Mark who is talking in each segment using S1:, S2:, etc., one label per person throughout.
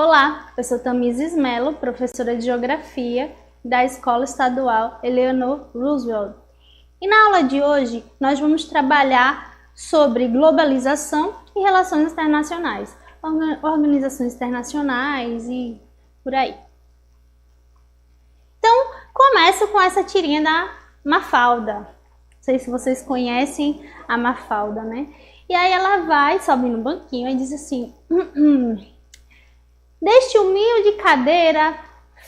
S1: Olá, eu sou Tamires Mello, professora de Geografia da Escola Estadual Eleanor Roosevelt. E na aula de hoje nós vamos trabalhar sobre globalização e relações internacionais, organizações internacionais e por aí. Então, começo com essa tirinha da Mafalda. Não sei se vocês conhecem a Mafalda, né? E aí ela vai, sobe no banquinho e diz assim: Deste humilde cadeira,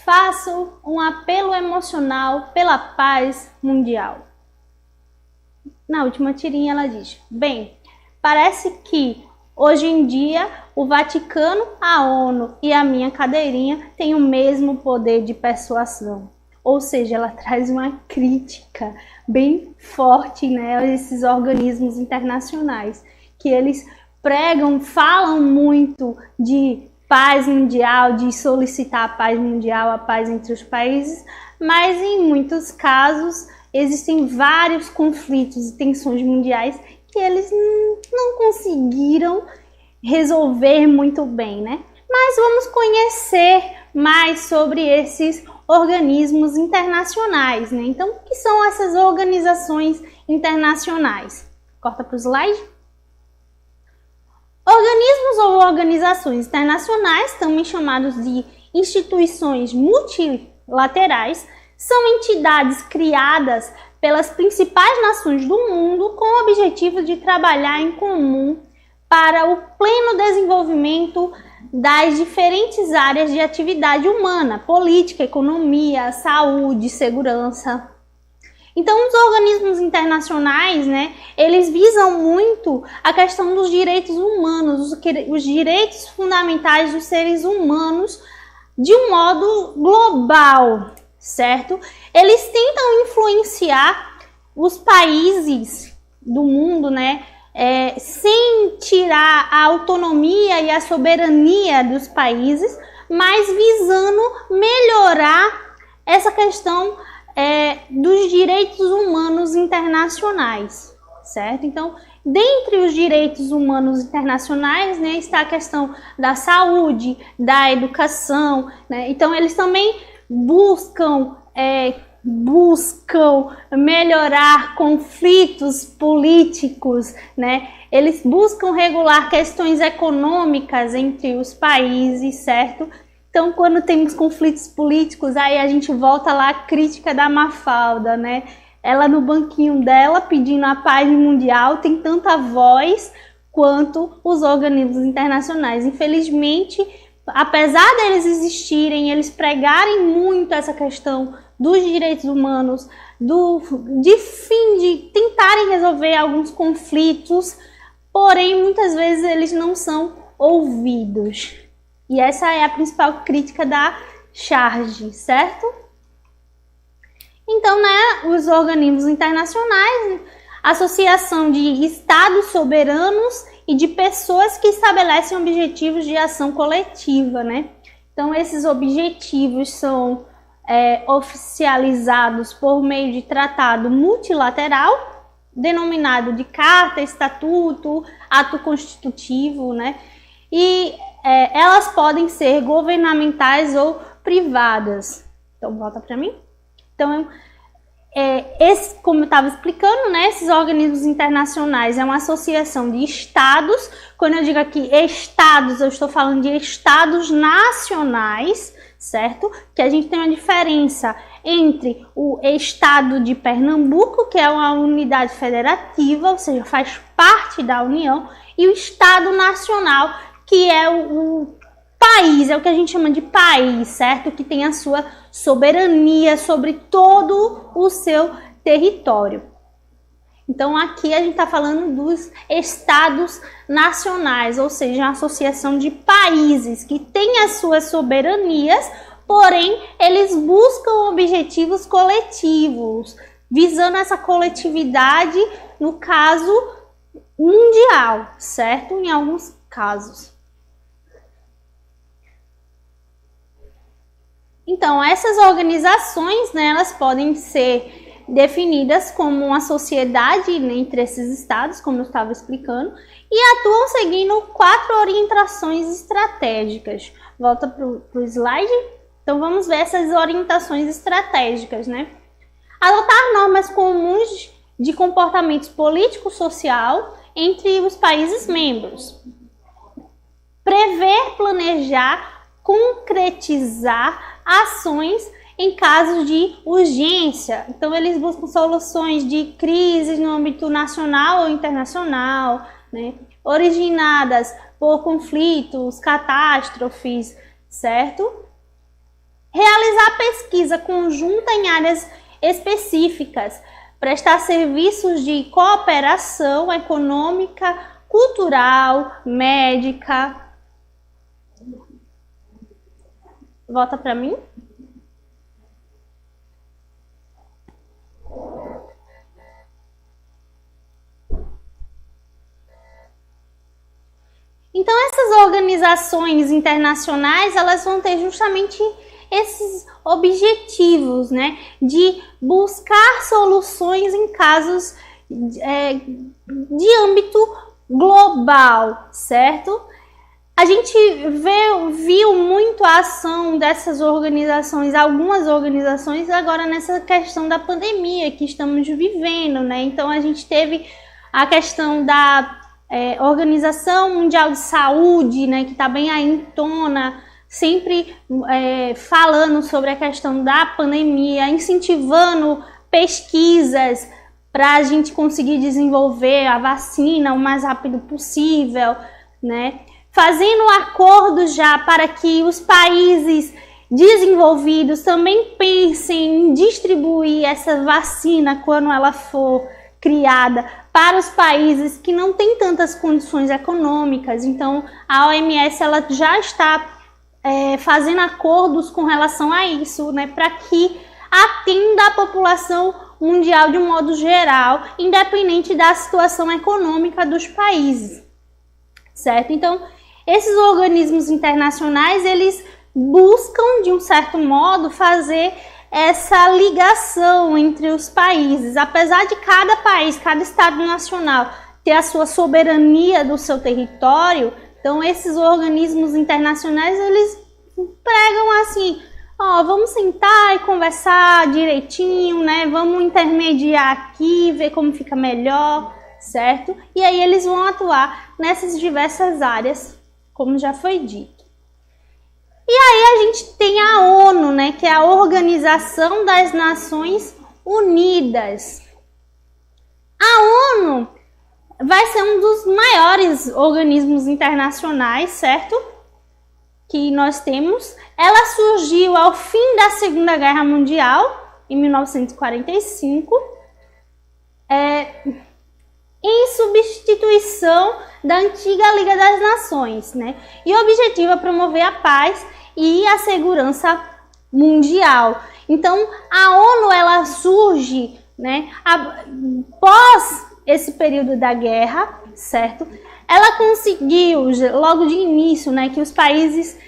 S1: faço um apelo emocional pela paz mundial. Na última tirinha ela diz: bem, parece que hoje em dia o Vaticano, a ONU e a minha cadeirinha têm o mesmo poder de persuasão. Ou seja, ela traz uma crítica bem forte, né, a esses organismos internacionais, que eles pregam, falam muito de paz mundial, de solicitar a paz mundial, a paz entre os países, mas em muitos casos existem vários conflitos e tensões mundiais que eles não conseguiram resolver muito bem, né? Mas vamos conhecer mais sobre esses organismos internacionais, né? Então, o que são essas organizações internacionais? Corta para o slide. Organismos ou organizações internacionais, também chamados de instituições multilaterais, são entidades criadas pelas principais nações do mundo com o objetivo de trabalhar em comum para o pleno desenvolvimento das diferentes áreas de atividade humana, política, economia, saúde, segurança. Então, os organismos internacionais, né, eles visam muito a questão dos direitos humanos, os direitos fundamentais dos seres humanos de um modo global, certo? Eles tentam influenciar os países do mundo, né, sem tirar a autonomia e a soberania dos países, mas visando melhorar essa questão dos direitos humanos internacionais, certo? Então, dentre os direitos humanos internacionais, né, está a questão da saúde, da educação, né? Então, eles também buscam melhorar conflitos políticos, né? Eles buscam regular questões econômicas entre os países, certo? Então, quando temos conflitos políticos, aí a gente volta lá à crítica da Mafalda, né? Ela no banquinho dela pedindo a paz mundial tem tanta voz quanto os organismos internacionais. Infelizmente, apesar deles existirem, eles pregarem muito essa questão dos direitos humanos, de tentarem resolver alguns conflitos, porém, muitas vezes eles não são ouvidos. E essa é a principal crítica da Charge, certo? Então, né, os organismos internacionais, associação de estados soberanos e de pessoas que estabelecem objetivos de ação coletiva, né? Então, esses objetivos são oficializados por meio de tratado multilateral, denominado de carta, estatuto, ato constitutivo, né? E elas podem ser governamentais ou privadas. Então, volta para mim. Então, como eu estava explicando, né, esses organismos internacionais é uma associação de estados. Quando eu digo aqui estados, eu estou falando de estados nacionais, certo? Que a gente tem uma diferença entre o estado de Pernambuco, que é uma unidade federativa, ou seja, faz parte da União, e o estado nacional, que é o país, é o que a gente chama de país, certo? Que tem a sua soberania sobre todo o seu território. Então, aqui a gente está falando dos estados nacionais, ou seja, uma associação de países que têm as suas soberanias, porém, eles buscam objetivos coletivos, visando essa coletividade, no caso mundial, certo? Em alguns casos. Então, essas organizações, né, elas podem ser definidas como uma sociedade, né, entre esses estados, como eu estava explicando, e atuam seguindo 4 orientações estratégicas. Volta para o slide. Então, vamos ver essas orientações estratégicas, né? Adotar normas comuns de comportamento político-social entre os países membros. Prever, planejar, concretizar ações em casos de urgência. Então, eles buscam soluções de crises no âmbito nacional ou internacional, né? Originadas por conflitos, catástrofes, certo? Realizar pesquisa conjunta em áreas específicas, prestar serviços de cooperação econômica, cultural, médica. Volta para mim. Então, essas organizações internacionais, elas vão ter justamente esses objetivos, né, de buscar soluções em casos de âmbito global, certo? A gente viu muito a ação dessas organizações, algumas organizações, agora nessa questão da pandemia que estamos vivendo, né? Então, a gente teve a questão da Organização Mundial de Saúde, né, que está bem aí em tona, sempre falando sobre a questão da pandemia, incentivando pesquisas para a gente conseguir desenvolver a vacina o mais rápido possível, né? Fazendo acordos já para que os países desenvolvidos também pensem em distribuir essa vacina quando ela for criada para os países que não têm tantas condições econômicas. Então, a OMS ela já está fazendo acordos com relação a isso, né, para que atenda a população mundial de um modo geral, independente da situação econômica dos países, certo? Então, esses organismos internacionais, eles buscam, de um certo modo, fazer essa ligação entre os países. Apesar de cada país, cada estado nacional ter a sua soberania do seu território, então esses organismos internacionais, eles pregam assim, vamos sentar e conversar direitinho, né? Vamos intermediar aqui, ver como fica melhor, certo? E aí eles vão atuar nessas diversas áreas, como já foi dito. E aí a gente tem a ONU, né, que é a Organização das Nações Unidas. A ONU vai ser um dos maiores organismos internacionais, certo? Que nós temos. Ela surgiu ao fim da Segunda Guerra Mundial, em 1945, em substituição da antiga Liga das Nações, né? E o objetivo é promover a paz e a segurança mundial. Então, a ONU ela surge, né, após esse período da guerra, certo? Ela conseguiu, logo de início, né, que os países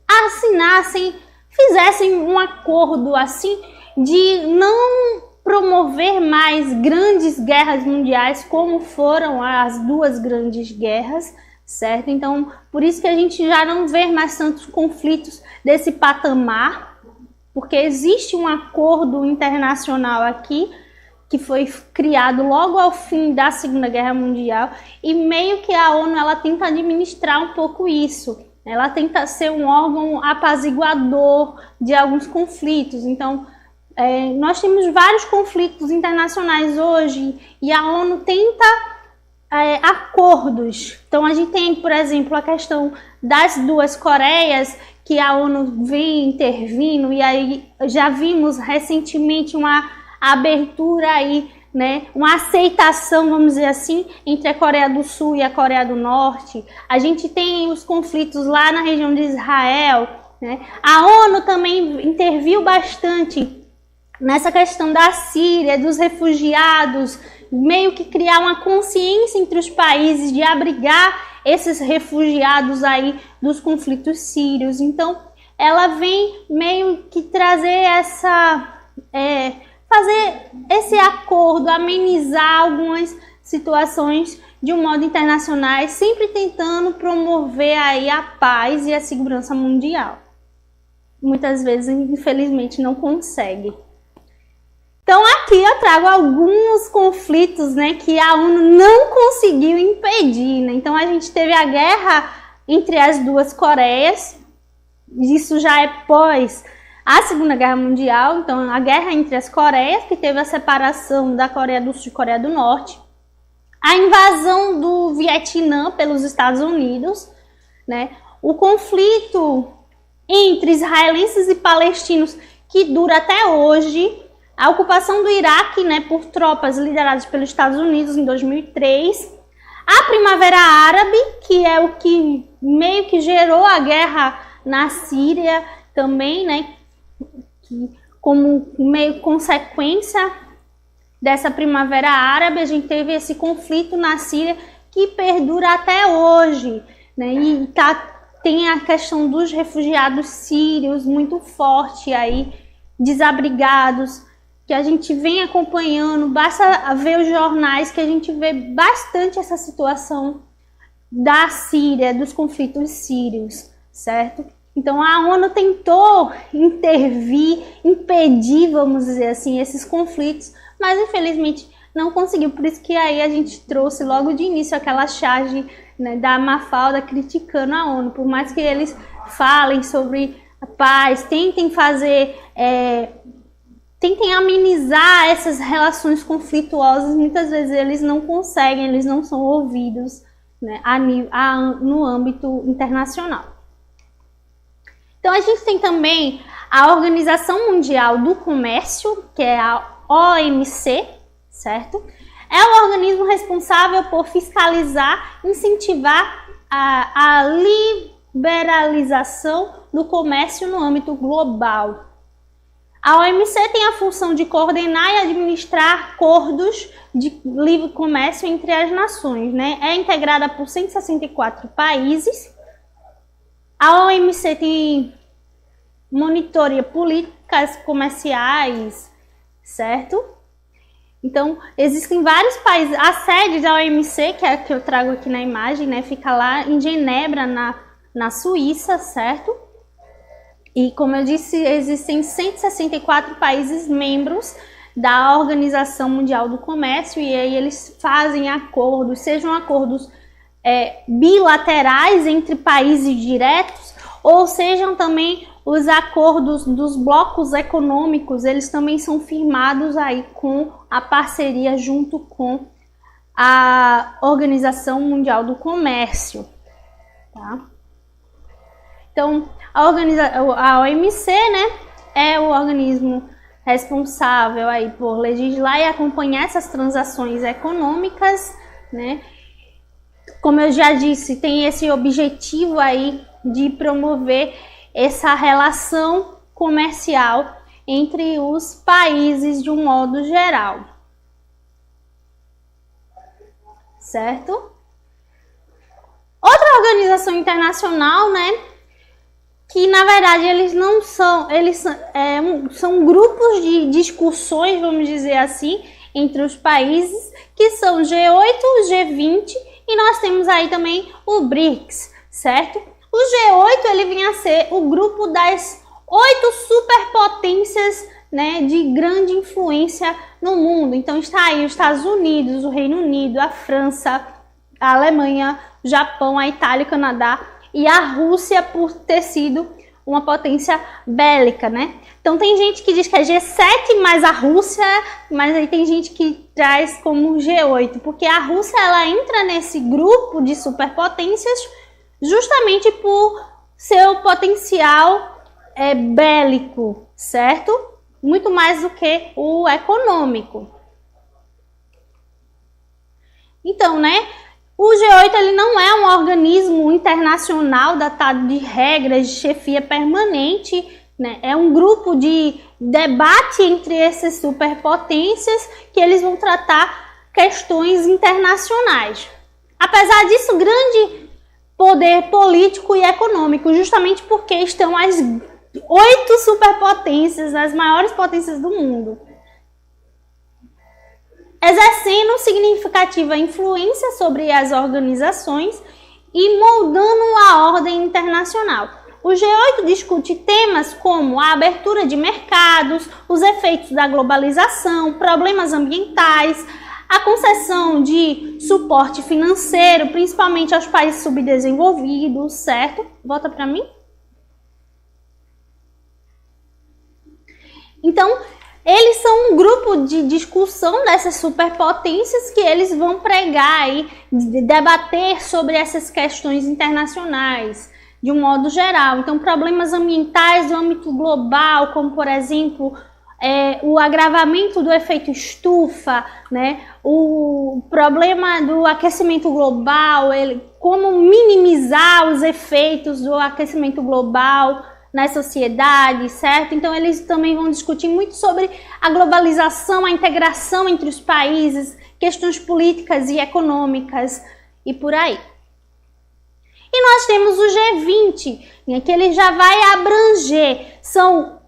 S1: assinassem, fizessem um acordo assim de não promover mais grandes guerras mundiais como foram as duas grandes guerras, certo? Então, por isso que a gente já não vê mais tantos conflitos desse patamar, porque existe um acordo internacional aqui que foi criado logo ao fim da Segunda Guerra Mundial e meio que a ONU ela tenta administrar um pouco isso. Ela tenta ser um órgão apaziguador de alguns conflitos. Então, nós temos vários conflitos internacionais hoje e a ONU tenta acordos. Então, a gente tem, por exemplo, a questão das duas Coreias, que a ONU vem intervindo, e aí já vimos recentemente uma abertura aí, né, uma aceitação, vamos dizer assim, entre a Coreia do Sul e a Coreia do Norte. A gente tem os conflitos lá na região de Israel, né? A ONU também interviu bastante nessa questão da Síria, dos refugiados, meio que criar uma consciência entre os países de abrigar esses refugiados aí dos conflitos sírios. Então, ela vem meio que trazer fazer esse acordo, amenizar algumas situações de um modo internacionais, sempre tentando promover aí a paz e a segurança mundial. Muitas vezes, infelizmente, não consegue. Então aqui eu trago alguns conflitos, né, que a ONU não conseguiu impedir, né? Então a gente teve a guerra entre as duas Coreias, isso já é pós a Segunda Guerra Mundial, então a guerra entre as Coreias, que teve a separação da Coreia do Sul e Coreia do Norte, a invasão do Vietnã pelos Estados Unidos, né? O conflito entre israelenses e palestinos que dura até hoje, a ocupação do Iraque, né, por tropas lideradas pelos Estados Unidos em 2003, a Primavera Árabe, que é o que meio que gerou a guerra na Síria também, né, que, como meio consequência dessa Primavera Árabe, a gente teve esse conflito na Síria que perdura até hoje, né, e tem a questão dos refugiados sírios muito forte aí, desabrigados, que a gente vem acompanhando, basta ver os jornais que a gente vê bastante essa situação da Síria, dos conflitos sírios, certo? Então a ONU tentou intervir, impedir, vamos dizer assim, esses conflitos, mas infelizmente não conseguiu. Por isso que aí a gente trouxe logo de início aquela charge, né, da Mafalda criticando a ONU. Por mais que eles falem sobre a paz, tentem fazer... tentem amenizar essas relações conflituosas, muitas vezes eles não conseguem, eles não são ouvidos, né, no âmbito internacional. Então a gente tem também a Organização Mundial do Comércio, que é a OMC, certo? É o organismo responsável por fiscalizar, incentivar a liberalização do comércio no âmbito global. A OMC tem a função de coordenar e administrar acordos de livre comércio entre as nações, né? É integrada por 164 países. A OMC monitoria políticas comerciais, certo? Então, existem vários países. A sede da OMC, que é a que eu trago aqui na imagem, né? Fica lá em Genebra, na Suíça, certo? E, como eu disse, existem 164 países membros da Organização Mundial do Comércio, e aí eles fazem acordos, sejam acordos bilaterais entre países diretos, ou sejam também os acordos dos blocos econômicos, eles também são firmados aí com a parceria junto com a Organização Mundial do Comércio, tá? Então, a OMC, né, é o organismo responsável aí por legislar e acompanhar essas transações econômicas, né? Como eu já disse, tem esse objetivo aí de promover essa relação comercial entre os países de um modo geral, certo? Outra organização internacional, né, que na verdade eles não são, são grupos de discussões, vamos dizer assim, entre os países, que são G8, G20, e nós temos aí também o BRICS, certo? O G8 ele vem a ser o grupo das 8 superpotências, né, de grande influência no mundo. Então está aí os Estados Unidos, o Reino Unido, a França, a Alemanha, o Japão, a Itália, o Canadá e a Rússia, por ter sido uma potência bélica, né? Então tem gente que diz que é G7 mais a Rússia, mas aí tem gente que traz como G8, porque a Rússia ela entra nesse grupo de superpotências justamente por seu potencial bélico, certo? Muito mais do que o econômico. Então, né? O G8 ele não é um organismo internacional datado de regras de chefia permanente, né? É um grupo de debate entre essas superpotências que eles vão tratar questões internacionais. Apesar disso, grande poder político e econômico, justamente porque estão as 8 superpotências, as maiores potências do mundo. exercendo significativa influência sobre as organizações e moldando a ordem internacional. O G8 discute temas como a abertura de mercados, os efeitos da globalização, problemas ambientais, a concessão de suporte financeiro, principalmente aos países subdesenvolvidos, certo? Volta para mim. Então, eles são um grupo de discussão dessas superpotências que eles vão pregar aí, debater sobre essas questões internacionais, de um modo geral. Então, problemas ambientais do âmbito global, como, por exemplo, o agravamento do efeito estufa, né? O problema do aquecimento global, como minimizar os efeitos do aquecimento global nas sociedades, certo? Então, eles também vão discutir muito sobre a globalização, a integração entre os países, questões políticas e econômicas e por aí. E nós temos o G20, que ele já vai abranger.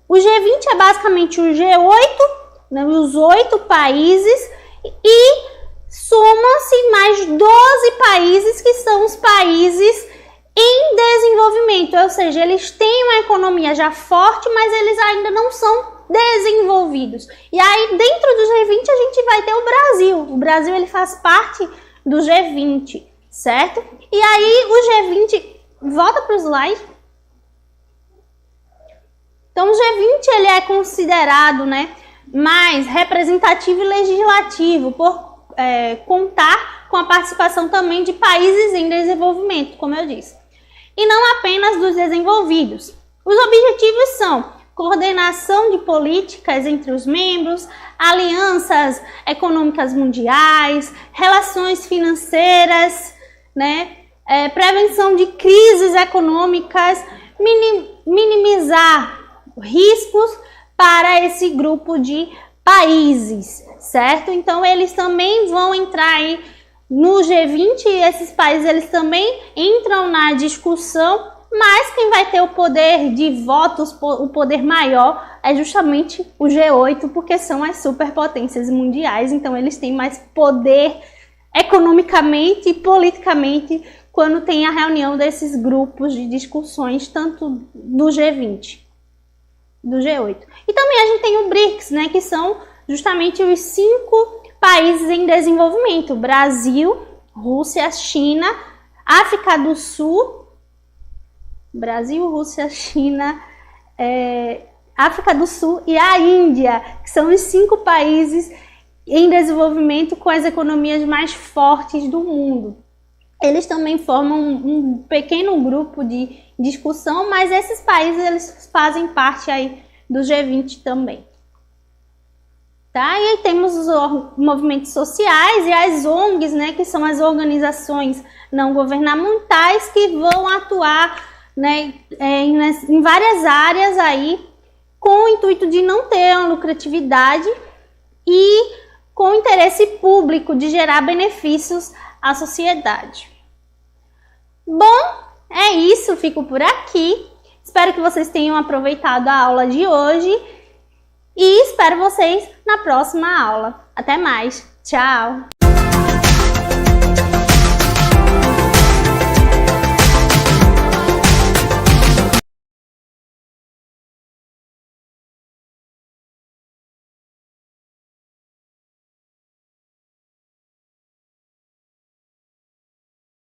S1: O G20 é basicamente o G8, né, os 8 países, e soma-se mais 12 países que são os países em desenvolvimento, ou seja, eles têm uma economia já forte, mas eles ainda não são desenvolvidos. E aí, dentro do G20, a gente vai ter o Brasil. O Brasil, ele faz parte do G20, certo? E aí, o G20... Volta para o slide. Então, o G20, ele é considerado, né, mais representativo e legislativo, por contar com a participação também de países em desenvolvimento, como eu disse. E não apenas dos desenvolvidos. Os objetivos são coordenação de políticas entre os membros, alianças econômicas mundiais, relações financeiras, né, prevenção de crises econômicas, minimizar riscos para esse grupo de países, certo? Então, eles também vão entrar aí no G20 e esses países, eles também entram na discussão, mas quem vai ter o poder de votos, o poder maior, é justamente o G8, porque são as superpotências mundiais, então eles têm mais poder economicamente e politicamente quando tem a reunião desses grupos de discussões, tanto do G20, do G8. E também a gente tem o BRICS, né, que são justamente os 5 países em desenvolvimento: Brasil, Rússia, China, África do Sul, África do Sul e a Índia, que são os 5 países em desenvolvimento com as economias mais fortes do mundo. Eles também formam um pequeno grupo de discussão, mas esses países, eles fazem parte aí do G20 também. Tá? E aí temos os movimentos sociais e as ONGs, né, que são as organizações não governamentais que vão atuar, né, em várias áreas aí, com o intuito de não ter uma lucratividade e com o interesse público de gerar benefícios à sociedade. Bom, é isso, fico por aqui. Espero que vocês tenham aproveitado a aula de hoje e espero vocês na próxima aula. Até mais, tchau!